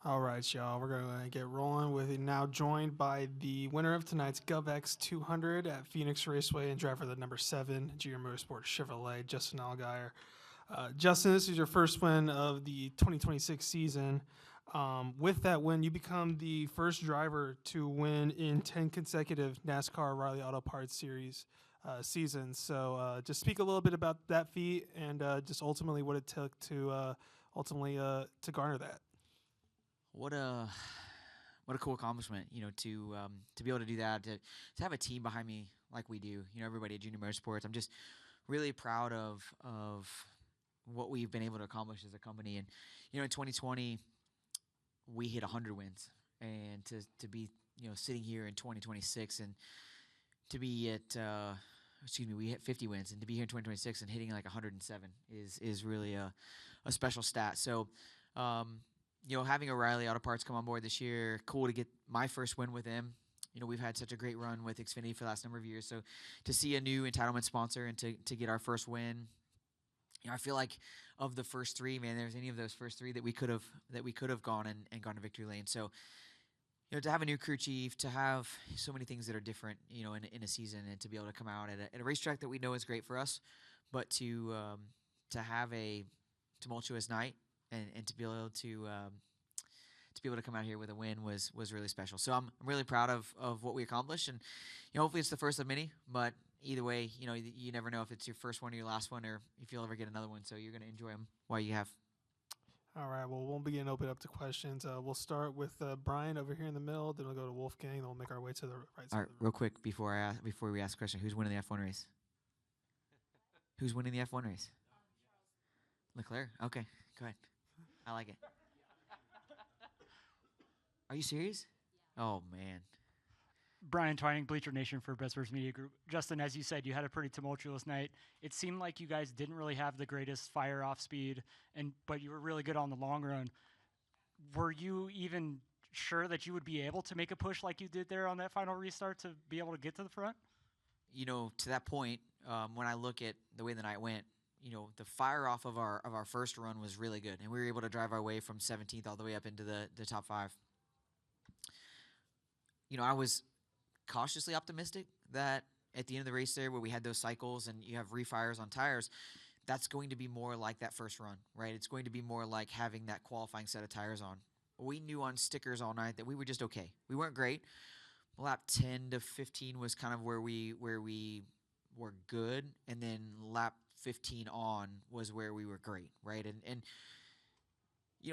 All right, y'all. We're going to get rolling with it now. Joined by the winner of tonight's GOVX 200 at Phoenix Raceway and driver of the number 7 Junior Motorsport Chevrolet, Justin Allgaier. Justin, this is your first win of the 2026 season. With that win, you become the first driver to win in 10 consecutive NASCAR Riley Auto Parts Series seasons. So, just speak a little bit about that feat and just ultimately what it took to to garner that. What a what a cool accomplishment, to be able to do that, to have a team behind me like we do. Everybody at Junior Motorsports. I'm just really proud of what we've been able to accomplish as a company. And in 2020, we hit 100 wins, and to be sitting here in 2026 and to be at we hit 50 wins, and to be here in 2026 and hitting like 107 is really a special stat. So. Having O'Reilly Auto Parts come on board this year, cool to get my first win with them. We've had such a great run with Xfinity for the last number of years. So to see a new entitlement sponsor and to get our first win, I feel like of the first three, man, there's any of those first three that we could have gone and gone to victory lane. So to have a new crew chief, to have so many things that are different, in a season, and to be able to come out at a racetrack that we know is great for us, but to have a tumultuous night and to be able to come out here with a win was really special. So I'm really proud of what we accomplished, and hopefully it's the first of many. But either way, you never know if it's your first one or your last one, or if you'll ever get another one. So you're going to enjoy them while you have. All right, well, we'll begin to open up to questions. We'll start with Brian over here in the middle, then we'll go to Wolfgang, then we'll make our way to the right side. All right, real quick before we ask a question, who's winning the F1 race? Who's winning the F1 race? Leclerc. Okay, go ahead. I like it. Are you serious? Oh man. Brian Twining, Bleacher Nation for Best First Media Group. Justin, as you said, you had a pretty tumultuous night. It seemed like you guys didn't really have the greatest fire off speed, but you were really good on the long run. Were you even sure that you would be able to make a push like you did there on that final restart to be able to get to the front? To that point, when I look at the way the night went, the fire off of our first run was really good, and we were able to drive our way from 17th all the way up into the top 5. I was cautiously optimistic that at the end of the race there, where we had those cycles and you have refires on tires, that's going to be more like that first run, right? It's going to be more like having that qualifying set of tires on. We knew on stickers all night that we were just okay. We weren't great. Lap 10 to 15 was kind of where we were good, and then lap 15 on was where we were great, right? And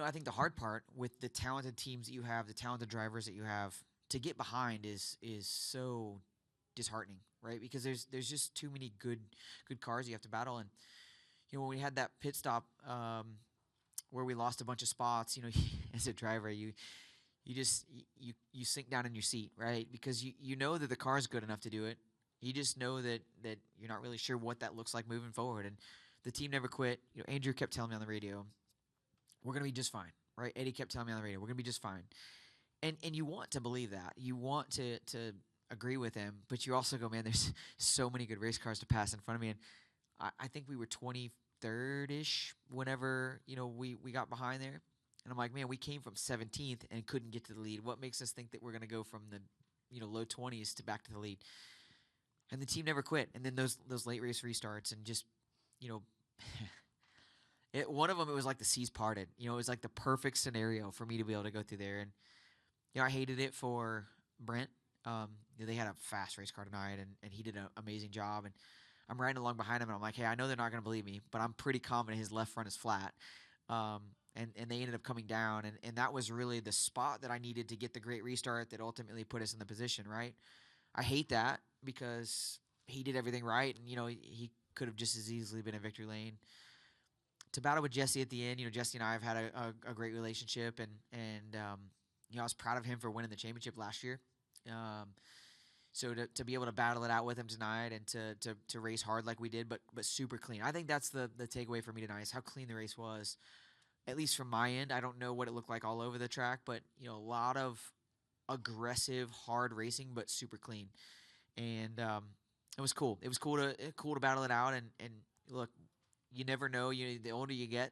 I think the hard part with the talented teams that you have, the talented drivers that you have, to get behind is so disheartening, right? Because there's just too many good cars you have to battle. And when we had that pit stop where we lost a bunch of spots, as a driver, you sink down in your seat, right? Because you know that the car is good enough to do it. You just know that you're not really sure what that looks like moving forward. And the team never quit. Andrew kept telling me on the radio, we're going to be just fine, right? Eddie kept telling me on the radio, we're going to be just fine. And you want to believe that. You want to agree with him, but you also go, man, there's so many good race cars to pass in front of me. And I think we were 23rd-ish whenever, we got behind there. And I'm like, man, we came from 17th and couldn't get to the lead. What makes us think that we're going to go from the, low 20s to back to the lead? And the team never quit. And then those late race restarts and just, one of them, it was like the seas parted. It was like the perfect scenario for me to be able to go through there. And, I hated it for Brent. They had a fast race car tonight, and he did an amazing job. And I'm riding along behind him, and I'm like, hey, I know they're not going to believe me, but I'm pretty confident his left front is flat. And they ended up coming down, and that was really the spot that I needed to get the great restart that ultimately put us in the position, right? I hate that because he did everything right, and, he could have just as easily been in victory lane. To battle with Jesse at the end, Jesse and I have had a great relationship, and I was proud of him for winning the championship last year. So to be able to battle it out with him tonight and to race hard like we did, but super clean. I think that's the takeaway for me tonight is how clean the race was, at least from my end. I don't know what it looked like all over the track, but a lot of aggressive, hard racing, but super clean. And it was cool. It was cool to battle it out. And look, you never know. The older you get,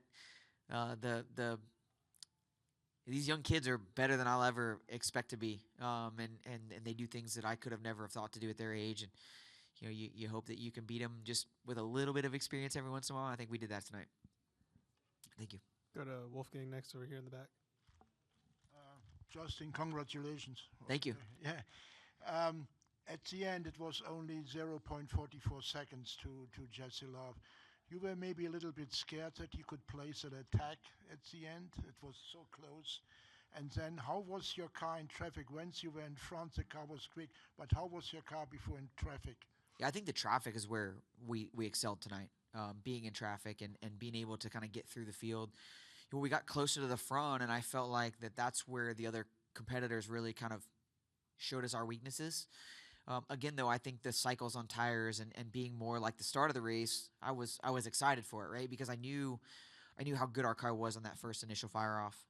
the these young kids are better than I'll ever expect to be, and they do things that I could have never have thought to do at their age, and you hope that you can beat them just with a little bit of experience every once in a while. I think we did that tonight. Thank you. Go to Wolfgang next over here in the back. Justin, congratulations. Thank you. Yeah. At the end, it was only 0.44 seconds to Jesse Love. You were maybe a little bit scared that you could place an attack at the end. It was so close. And then how was your car in traffic? Once you were in front, the car was quick, but how was your car before in traffic? Yeah, I think the traffic is where we excelled tonight, being in traffic and being able to kind of get through the field. We got closer to the front, and I felt like that's where the other competitors really kind of showed us our weaknesses. Again, though, I think the cycles on tires and being more like the start of the race, I was excited for it, right? Because I knew how good our car was on that first initial fire off.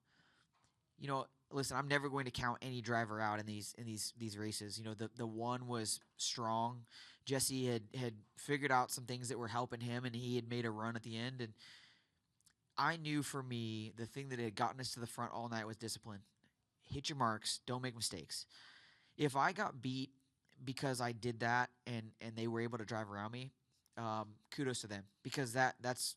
Listen, I'm never going to count any driver out in these races. The one was strong. Jesse had figured out some things that were helping him, and he had made a run at the end. And I knew for me, the thing that had gotten us to the front all night was discipline. Hit your marks. Don't make mistakes. If I got beat because I did that and they were able to drive around me, kudos to them, because that's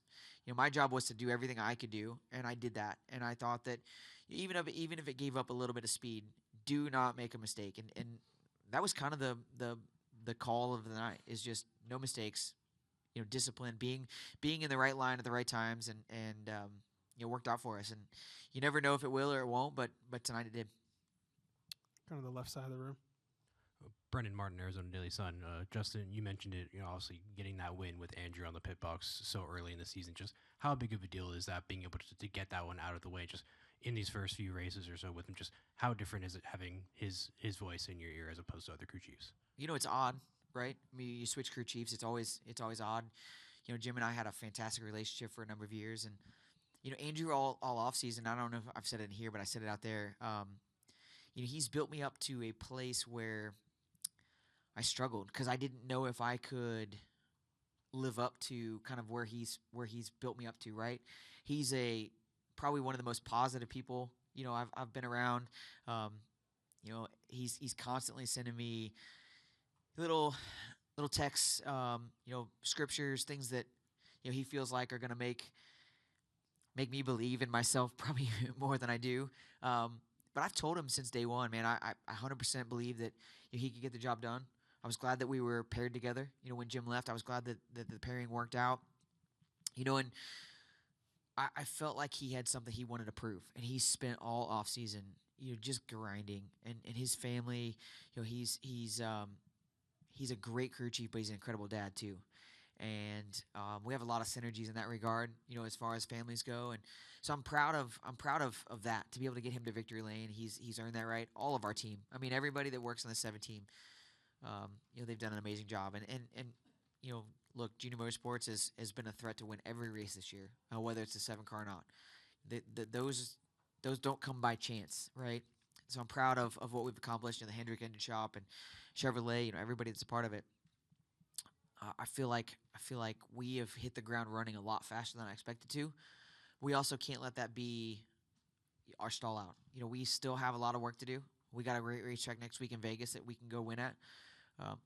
my job was to do everything I could do, and I did that. And I thought that even if it gave up a little bit of speed, do not make a mistake. And that was kind of the call of the night, is just no mistakes, discipline, being in the right line at the right times, and worked out for us. And you never know if it will or it won't, but tonight it did. Kind of the left side of the room. Brendan Martin, Arizona Daily Sun. Justin, you mentioned it, obviously getting that win with Andrew on the pit box so early in the season. Just how big of a deal is that, being able to get that one out of the way just in these first few races or so with him? Just how different is it having his voice in your ear as opposed to other crew chiefs? It's odd, right? I mean, you switch crew chiefs, it's always odd. Jim and I had a fantastic relationship for a number of years, and Andrew all off season. I don't know if I've said it in here, but I said it out there. He's built me up to a place where I struggled because I didn't know if I could live up to kind of where he's built me up to. Right, he's probably one of the most positive people I've been around. He's constantly sending me little texts, scriptures, things that he feels like are gonna make me believe in myself probably more than I do. But I've told him since day one, man, I 100% believe that he could get the job done. I was glad that we were paired together. When Jim left, I was glad that the pairing worked out. And I felt like he had something he wanted to prove, and he spent all off season, just grinding. And his family, he's a great crew chief, but he's an incredible dad too. And we have a lot of synergies in that regard, as far as families go. And so I'm proud of that, to be able to get him to victory lane. He's earned that right. All of our team. I mean, everybody that works on the 7 team, they've done an amazing job. And look, Junior Motorsports has been a threat to win every race this year, whether it's a 7 car or not. Those don't come by chance, right? So I'm proud of what we've accomplished in the Hendrick Engine Shop and Chevrolet, everybody that's a part of it. I feel like we have hit the ground running a lot faster than I expected to. We also can't let that be our stall out. We still have a lot of work to do. We got a great racetrack next week in Vegas that we can go win at.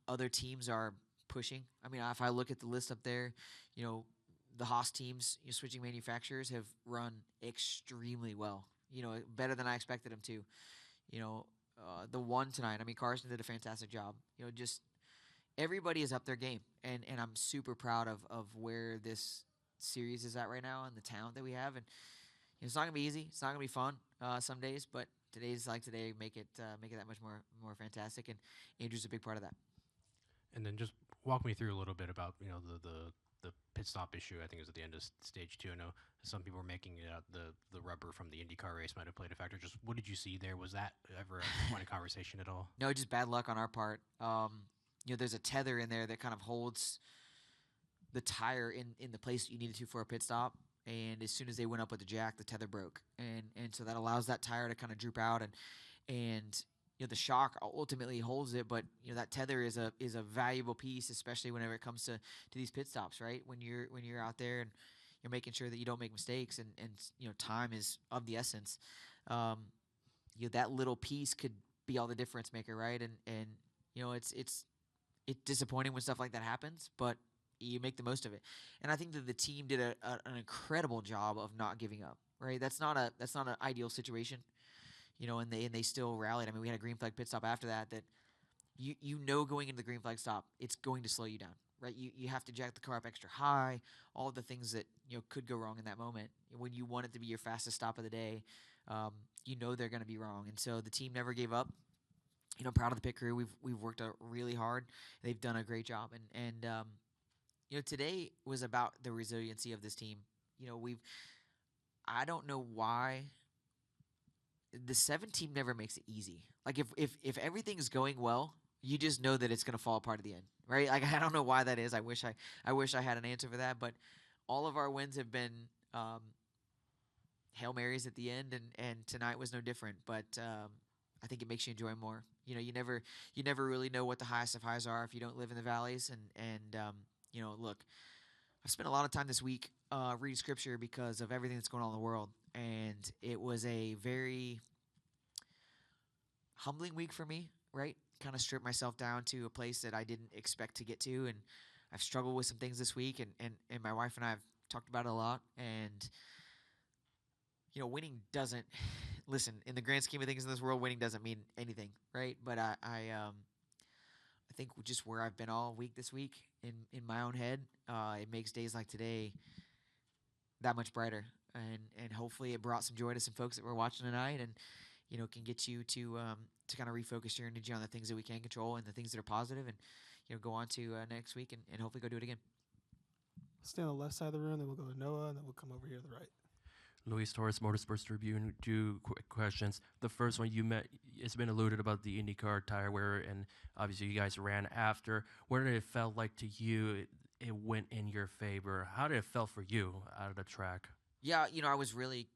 Other teams are pushing. I mean, if I look at the list up there, the Haas teams, switching manufacturers, have run extremely well. Better than I expected them to. The one tonight, I mean, Carson did a fantastic job. Just everybody is up their game, and I'm super proud of where this series is at right now and the talent that we have. And it's not gonna be easy. It's not gonna be fun some days, but today's like today. Make it that much more fantastic. And Andrew's a big part of that. And then just walk me through a little bit about the pit stop issue. I think it was at the end of stage 2. I know some people were making it out the rubber from the IndyCar race might have played a factor. Just what did you see there? Was that ever a point of conversation at all? No, just bad luck on our part. There's a tether in there that kind of holds the tire in the place that you needed to for a pit stop. And as soon as they went up with the jack, the tether broke. And so that allows that tire to kind of droop out. And the shock ultimately holds it. But, that tether is a valuable piece, especially whenever it comes to these pit stops, right? When you're out there and you're making sure that you don't make mistakes and time is of the essence. that little piece could be all the difference maker, right? And it's disappointing when stuff like that happens, but you make the most of it. And I think that the team did an incredible job of not giving up, right? That's not an ideal situation, and they still rallied. I mean, we had a green flag pit stop after that going into the green flag stop, it's going to slow you down, right? You have to jack the car up extra high, all of the things that could go wrong in that moment. When you want it to be your fastest stop of the day, they're going to be wrong, and so the team never gave up. I'm proud of the pit crew. We've worked out really hard. They've done a great job, and today was about the resiliency of this team. I don't know why the 7 team never makes it easy. Like if everything's going well, you just know that it's going to fall apart at the end, right? Like I don't know why that is. I wish I had an answer for that, but all of our wins have been Hail Marys at the end, and tonight was no different. But I think it makes you enjoy more. You never really know what the highest of highs are if you don't live in the valleys. Look, I've spent a lot of time this week reading scripture because of everything that's going on in the world, and it was a very humbling week for me, right? Kind of stripped myself down to a place that I didn't expect to get to, and I've struggled with some things this week, and my wife and I have talked about it a lot, and winning doesn't listen in the grand scheme of things in this world. Winning doesn't mean anything, right? But I think just where I've been all week this week in my own head, it makes days like today that much brighter, and hopefully it brought some joy to some folks that were watching tonight, and can get you to kind of refocus your energy on the things that we can control and the things that are positive, and go on to next week and hopefully go do it again. Stay on the left side of the room, then we'll go to Noah, and then we'll come over here to the right. Luis Torres, Motorsports Tribune. 2 quick questions. The first one, it's been alluded about the IndyCar tire wear, and obviously you guys ran after. What did it felt like to you? It went in your favor. How did it feel for you out of the track? Yeah, I was really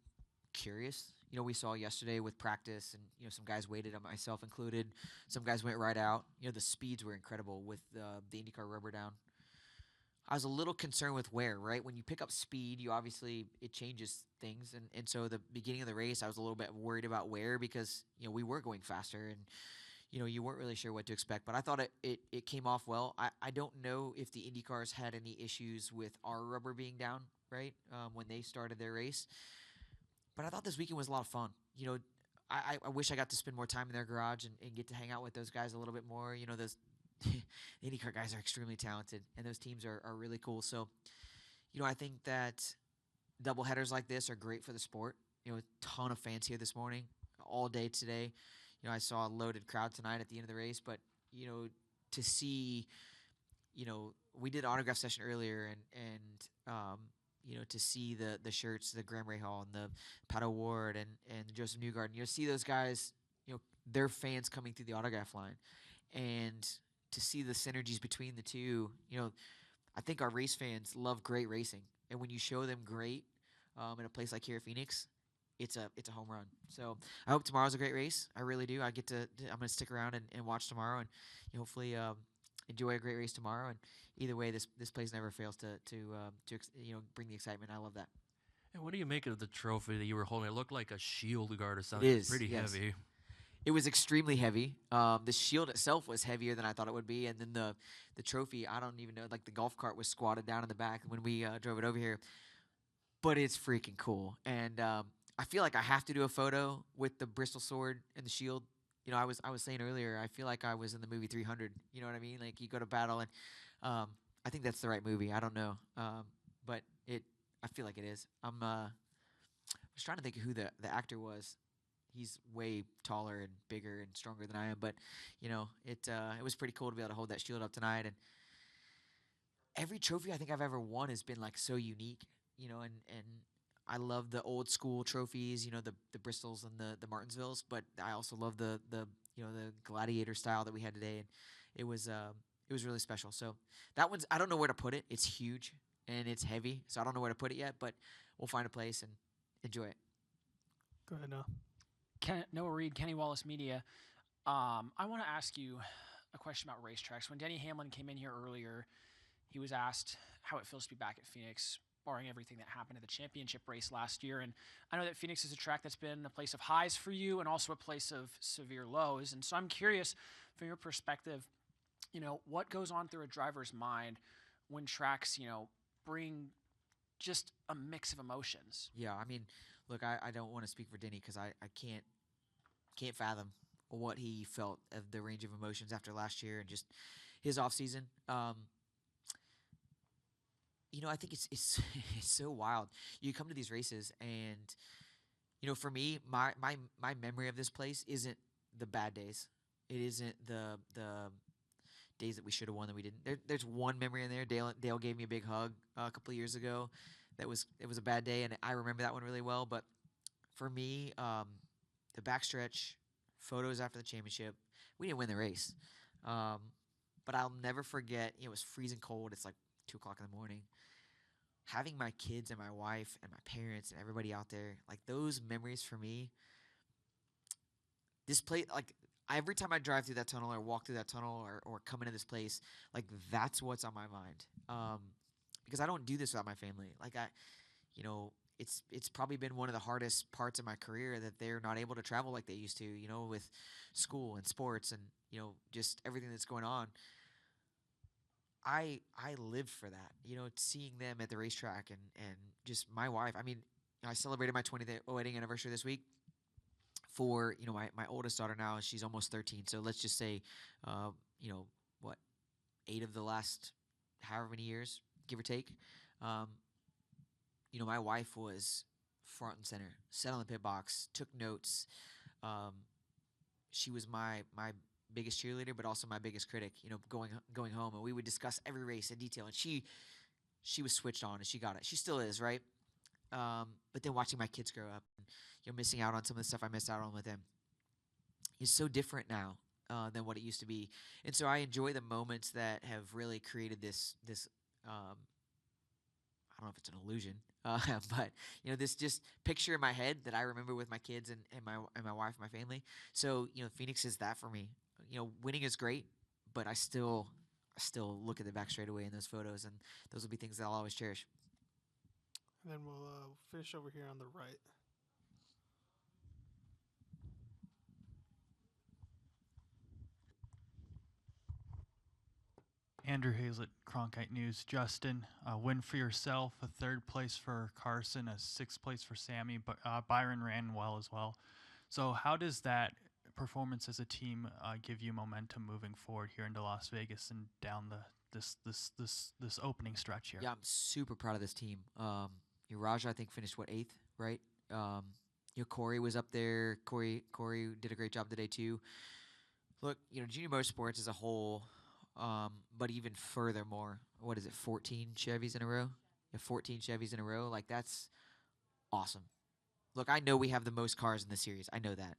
curious. We saw yesterday with practice, and some guys waited, myself included. Some guys went right out. The speeds were incredible with the IndyCar rubber down. I was a little concerned with wear, right? When you pick up speed, it changes things. And so the beginning of the race, I was a little bit worried about wear because, we were going faster and, you weren't really sure what to expect. But I thought it came off well. I don't know if the IndyCars had any issues with our rubber being down, right, when they started their race. But I thought this weekend was a lot of fun. I wish I got to spend more time in their garage and get to hang out with those guys a little bit more. Those the IndyCar guys are extremely talented, and those teams are really cool. So, I think that double headers like this are great for the sport. A ton of fans here this morning, all day today. I saw a loaded crowd tonight at the end of the race, but, to see, we did an autograph session earlier, and to see the shirts, the Graham Rahal and the Pat O'Ward and Joseph Newgarden, see those guys, their fans coming through the autograph line, and to see the synergies between the two, I think our race fans love great racing, and when you show them great in a place like here at Phoenix, it's a home run. So I hope tomorrow's a great race. I really do. I'm going to stick around and watch tomorrow, and hopefully enjoy a great race tomorrow. And either way, this place never fails to bring the excitement. I love that. And what do you make of the trophy that you were holding? It looked like a shield guard or something. It is pretty yes. heavy. It was extremely heavy. The shield itself was heavier than I thought it would be, and then the trophy, I don't even know. Like the golf cart was squatted down in the back when we drove it over here. But it's freaking cool, and I feel like I have to do a photo with the Bristol sword and the shield. I was saying earlier, I feel like I was in the movie 300. You know what I mean? Like you go to battle, and I think that's the right movie. I don't know, but I feel like it is. I was trying to think of who the actor was. He's way taller and bigger and stronger than I am, but it was pretty cool to be able to hold that shield up tonight. And every trophy I think I've ever won has been like so unique, and I love the old school trophies, the Bristols and the Martinsvilles, but I also love the gladiator style that we had today, and it was really special. So that one's, I don't know where to put it. It's huge and it's heavy, so I don't know where to put it yet, but we'll find a place and enjoy it. Go ahead, Noah. Noah Reed, Kenny Wallace Media. I want to ask you a question about racetracks. When Denny Hamlin came in here earlier, he was asked how it feels to be back at Phoenix barring everything that happened in the championship race last year. And I know that Phoenix is a track that's been a place of highs for you and also a place of severe lows. And so I'm curious, from your perspective, what goes on through a driver's mind when tracks, bring just a mix of emotions? Yeah, I mean, look, I don't want to speak for Denny because I can't fathom what he felt of the range of emotions after last year and just his off season. I think it's it's so wild. You come to these races, and for me, my memory of this place isn't the bad days. It isn't the days that we should have won that we didn't. There's one memory in there. Dale gave me a big hug a couple of years ago. It was a bad day, and I remember that one really well. But for me, the backstretch, photos after the championship, we didn't win the race. But I'll never forget. It was freezing cold. It's like 2:00 in the morning. Having my kids and my wife and my parents and everybody out there, like those memories for me. This place, like every time I drive through that tunnel or walk through that tunnel or come into this place, like that's what's on my mind. Because I don't do this without my family. Like it's probably been one of the hardest parts of my career that they're not able to travel like they used to, with school and sports and, just everything that's going on. I live for that, seeing them at the racetrack and just my wife. I mean, I celebrated my 20th wedding anniversary this week for, my oldest daughter now. She's almost 13. So let's just say, what, 8 of the last however many years, give or take. My wife was front and center, sat on the pit box, took notes. She was my biggest cheerleader, but also my biggest critic. Going home, and we would discuss every race in detail. And she was switched on, and she got it. She still is, right? But then watching my kids grow up, and missing out on some of the stuff I missed out on with them, is so different now than what it used to be. And so I enjoy the moments that have really created this. I don't know if it's an illusion, but this just picture in my head that I remember with my kids and my wife and my family. So Phoenix is that for me. Winning is great, but I still look at the back straightaway in those photos, and those will be things that I'll always cherish. And then we'll finish over here on the right. Andrew Hazlett, Cronkite News. Justin, a win for yourself, a 3rd place for Carson, a 6th place for Sammy, but Byron ran well as well. So how does that performance as a team give you momentum moving forward here into Las Vegas and down this opening stretch here? Yeah, I'm super proud of this team. Raja, I think, finished 8th, right? Corey was up there. Corey did a great job today too. Look, junior motorsports as a whole. But even furthermore, what is it, 14 Chevys in a row? Yeah, 14 Chevys in a row. Like, that's awesome. Look, I know we have the most cars in the series. I know that.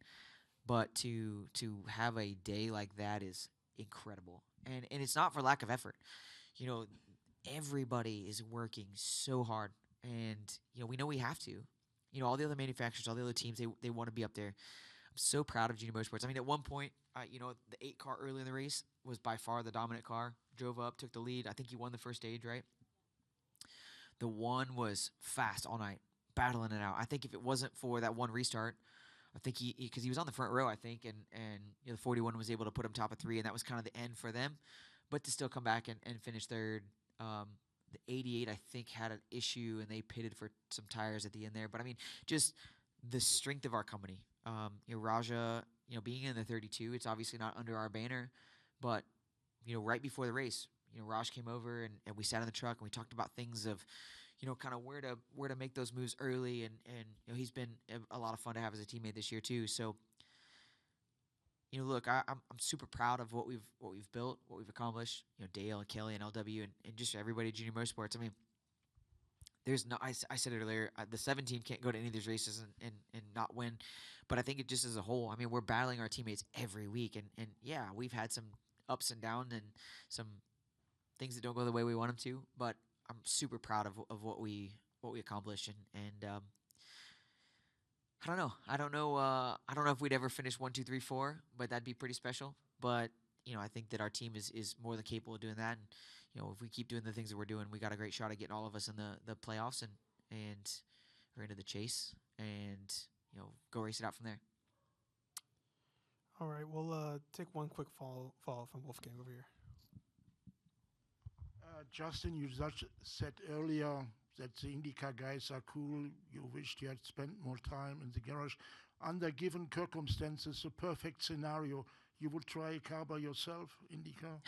But to have a day like that is incredible. And it's not for lack of effort. Everybody is working so hard. And, we know we have to. All the other manufacturers, all the other teams, they want to be up there. I'm so proud of Junior Motorsports. I mean, at one point, the 8 car early in the race was by far the dominant car. Drove up, took the lead. I think he won the first stage, right? The 1 was fast all night, battling it out. I think if it wasn't for that one restart, I think because he was on the front row, I think, and the 41 was able to put him top of 3, and that was kind of the end for them. But to still come back and finish 3rd. The 88, I think, had an issue, and they pitted for some tires at the end there. But, I mean, just the strength of our company. Raja, being in the 32, it's obviously not under our banner, but, right before the race, Raj came over and we sat in the truck and we talked about things of, kind of where to make those moves early, and he's been a lot of fun to have as a teammate this year too. So, look, I'm super proud of what we've built, what we've accomplished. Dale and Kelly and LW and just everybody at Junior Motorsports. I mean, there's no. I said it earlier. The 7 team can't go to any of these races and not win. But I think it just as a whole. I mean, we're battling our teammates every week, and yeah, we've had some ups and downs and some things that don't go the way we want them to. But I'm super proud of what we accomplished, and I don't know. I don't know if we'd ever finish 1, 2, 3, 4, but that'd be pretty special. But I think that our team is more than capable of doing that. And if we keep doing the things that we're doing, we got a great shot at getting all of us in the playoffs and or into the chase and go race it out from there. All right, we'll take one quick follow from Wolfgang over here. Justin, you said earlier that the IndyCar guys are cool. You wished you had spent more time in the garage. Under given circumstances, a perfect scenario, you would try a car by yourself, IndyCar?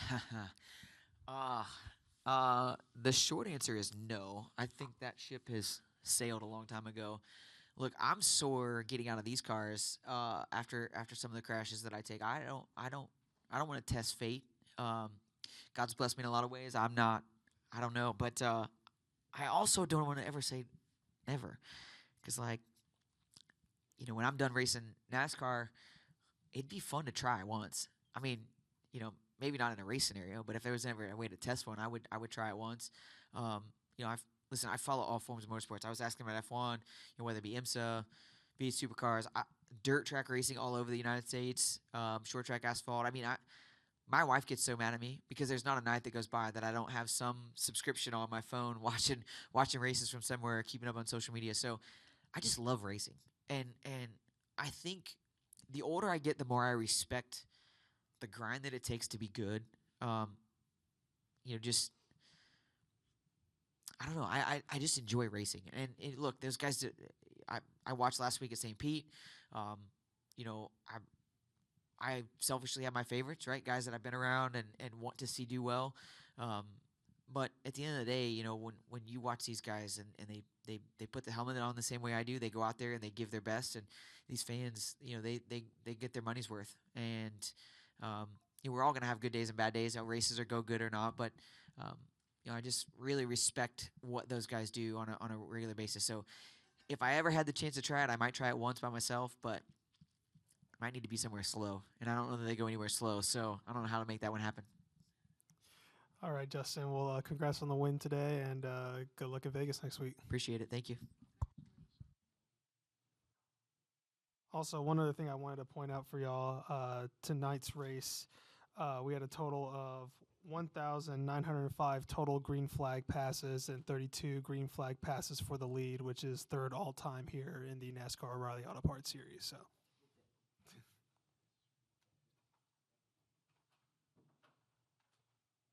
The short answer is no. I think that ship has sailed a long time ago. Look, I'm sore getting out of these cars after some of the crashes that I take. I don't want to test fate. God's blessed me in a lot of ways. I don't know, but I also don't want to ever say never, because when I'm done racing NASCAR, it'd be fun to try once. I mean, maybe not in a race scenario, but if there was ever a way to test one, I would try it once. I follow all forms of motorsports. I was asking about F1, whether it be IMSA, be it supercars, dirt track racing all over the United States, short track asphalt. I mean, my wife gets so mad at me because there's not a night that goes by that I don't have some subscription on my phone watching races from somewhere, keeping up on social media. So I just love racing, and I think the older I get, the more I respect the grind that it takes to be good. Just I don't know. I just enjoy racing, and look, those guys that I watched last week at St. Pete. I selfishly have my favorites, right? Guys that I've been around and want to see do well. But at the end of the day, when you watch these guys and they put the helmet on the same way I do, they go out there and they give their best, and these fans, they get their money's worth. And we're all gonna have good days and bad days. Races are go good or not, but I just really respect what those guys do on a regular basis. So if I ever had the chance to try it, I might try it once by myself, but might need to be somewhere slow, and I don't know that they go anywhere slow, so I don't know how to make that one happen. All right, Justin. Well, congrats on the win today, and good luck in Vegas next week. Appreciate it. Thank you. Also, one other thing I wanted to point out for y'all, tonight's race, we had a total of 1,905 total green flag passes and 32 green flag passes for the lead, which is third all-time here in the NASCAR O'Reilly Auto Parts Series. So.